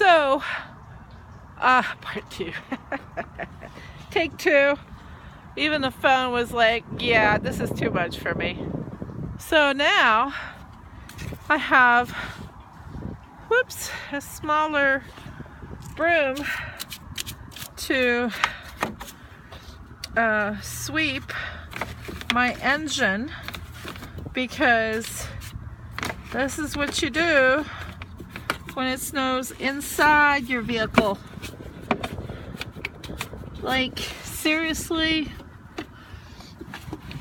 So, part two. Take two. Even the phone was like, yeah, this is too much for me. So now I have, whoops, a smaller broom to sweep my engine, because this is what you do when it snows inside your vehicle. Like, seriously?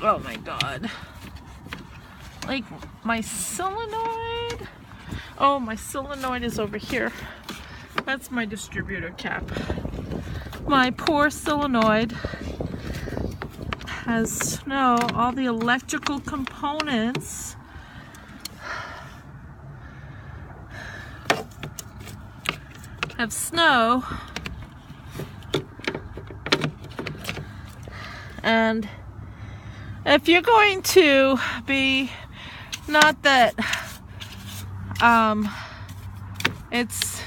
Oh my god. Like, my solenoid? Oh, my solenoid is over here. That's my distributor cap. My poor solenoid has snow. All the electrical components have snow. And if you're going to be, not that it's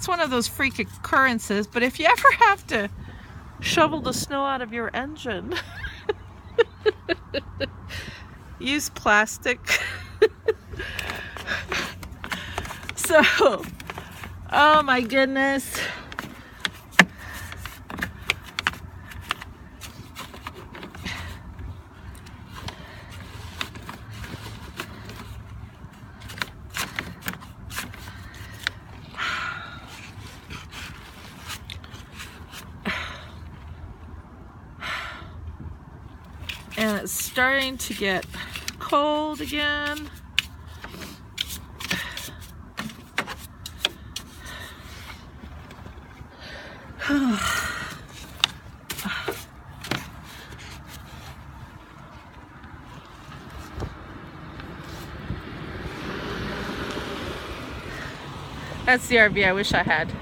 one of those freak occurrences, but if you ever have to shovel the snow out of your engine, use plastic. So, oh my goodness. And it's starting to get cold again. That's the RV I wish I had.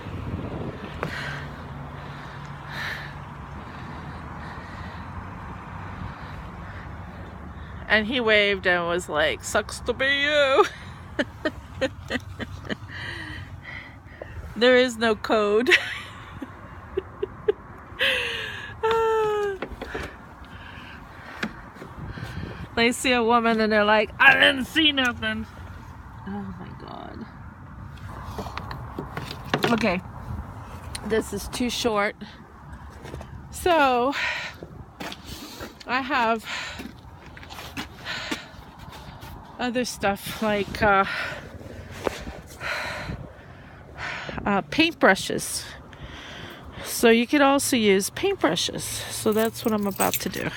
And he waved and was like, sucks to be you. There is no code. They see a woman and they're like, I didn't see nothing. Oh my god. Okay. This is too short. So, I have other stuff like paintbrushes. So you could also use paintbrushes. So that's what I'm about to do.